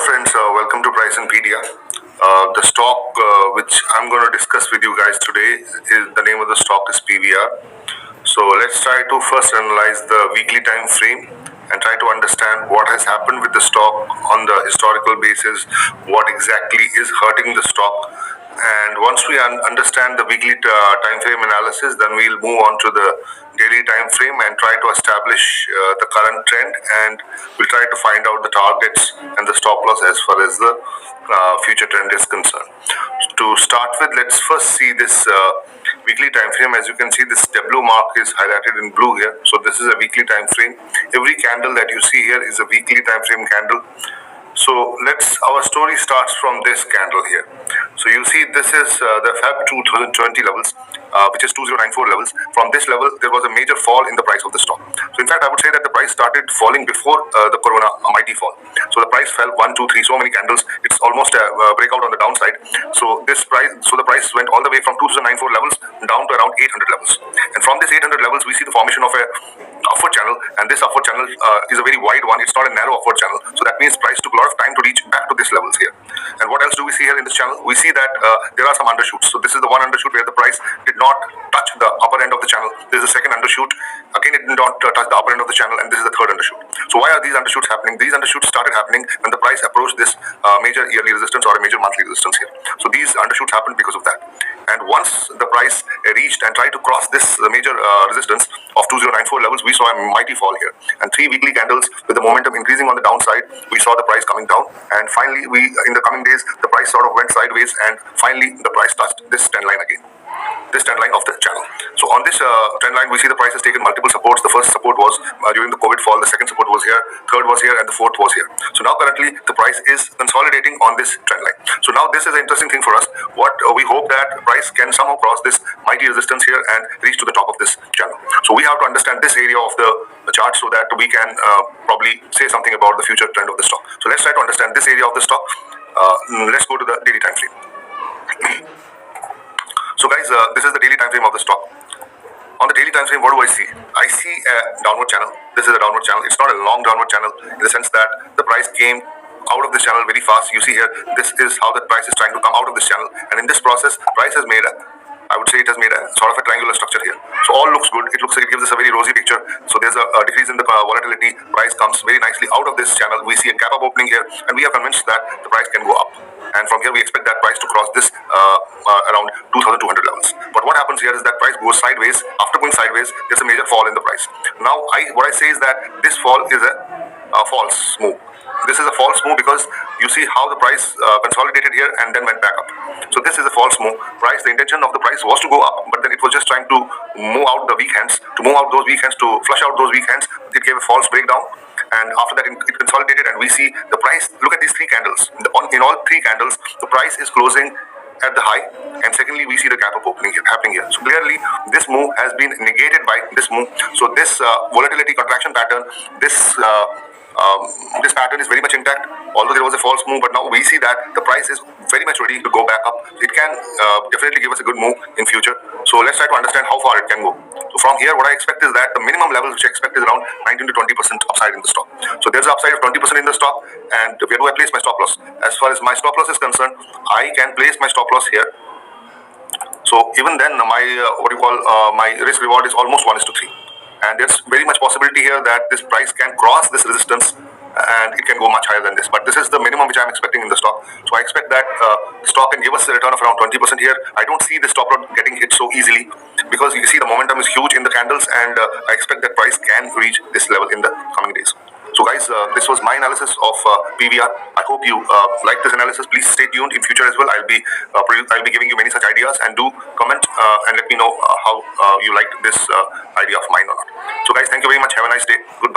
friends, welcome to Pricingpedia. The stock which I'm going to discuss with you guys today is the name of the stock is PVR. So let's try to first analyze the weekly time frame and try to understand what has happened with the stock on the historical basis, what exactly is hurting the stock. And once we understand the weekly time frame analysis, then we'll move on to the daily time frame and try to establish the current trend, and we'll try to find out the targets and the stop loss as far as the future trend is concerned. To start with, let's first see this weekly time frame. As you can see, this W mark is highlighted in blue here. So this is a weekly time frame. Every candle that you see here is a weekly time frame candle. So our story starts from this candle here. So you see this is the Feb 2020 levels, which is 2094 levels. From this level, there was a major fall in the price of the stock. So in fact, I would say that the price started falling before the Corona mighty fall. So the price fell 1, 2, 3, so many candles. It's almost a breakout on the downside. So the price went all the way from 2094 levels down to around 800 levels. And from this 800 levels, we see the formation of a upward channel, and this upward channel is a very wide one. It's not a narrow upward channel. So that means price took a lot of time to reach back to these levels here. And what else do we see here in this channel? We see that there are some undershoots. So this is the one undershoot where the price did not touch the upper end of the channel. This is the second undershoot. Again, it did not touch the upper end of the channel, and this is the third undershoot. So why are these undershoots happening? These undershoots started happening when the price approached this major yearly resistance or a major monthly resistance here. So these undershoots happened because of that. And once the price reached and tried to cross this major resistance of 2094 levels, we saw a mighty fall here. And 3 weekly candles with the momentum increasing on the downside, we saw the price coming down. And finally, in the coming days, the price sort of went sideways, and finally the price touched this trend line again. This trend line of the channel. So on this trend line, we see the price has taken multiple supports. The first support was during the COVID fall. The second support was here. Third was here, and the fourth was here. So now currently the price is consolidating on this trend line. So now this is an interesting thing for us. What we hope that price can somehow cross this mighty resistance here and reach to the top of this channel. So we have to understand this area of the chart so that we can probably say something about the future trend of the stock. So let's try to understand this area of the stock. Let's go to the daily time frame. So guys, this is the daily time frame of the stock. On the daily time frame, what do I see? I see a downward channel. This is a downward channel. It's not a long downward channel in the sense that the price came out of this channel very fast. You see here, this is how the price is trying to come out of this channel. And in this process, price has made I would say it has made a sort of a triangular structure here. So all looks good. It looks like it gives us a very rosy picture. So there's a decrease in the volatility. Price comes very nicely out of this channel. We see a gap up opening here, and we are convinced that the price can go up. And from here, we expect that price to cross this around 2,200 levels. But what happens here is that price goes sideways. After going sideways, there's a major fall in the price. Now, what I say is that this fall is a false move. This is a false move because you see how the price consolidated here and then went back up. So this is a false move. The intention of the price was to go up, but then it was just trying to move out the weak hands, to flush out those weak hands. It gave a false breakdown, and after that it consolidated, and we see the price. Look at these 3 candles. In all 3 candles, the price is closing at the high, and secondly, we see the gap up opening happening here. So clearly, this move has been negated by this move. So this volatility contraction pattern, this pattern is very much intact, although there was a false move, but now we see that the price is very much ready to go back up. It can definitely give us a good move in future. So let's try to understand how far it can go. So from here, what I expect is that the minimum level which I expect is around 19 to 20% upside in the stock. So there's an upside of 20% in the stock, and where do I place my stop loss? As far as my stop loss is concerned, I can place my stop loss here. So even then, my my risk reward is almost 1:3. And there's very much possibility here that this price can cross this resistance and it can go much higher than this. But this is the minimum which I'm expecting in the stock. So I expect that the stock can give us a return of around 20% here. I don't see the stop loss getting hit so easily because you see the momentum is huge in the candles, and I expect that price can reach this level in the coming days. So guys, this was my analysis of PVR. I hope you like this analysis. Please stay tuned in future as well. I'll be giving you many such ideas, and do comment and let me know how you liked this idea of mine or not. So guys, thank you very much. Have a nice day. Goodbye.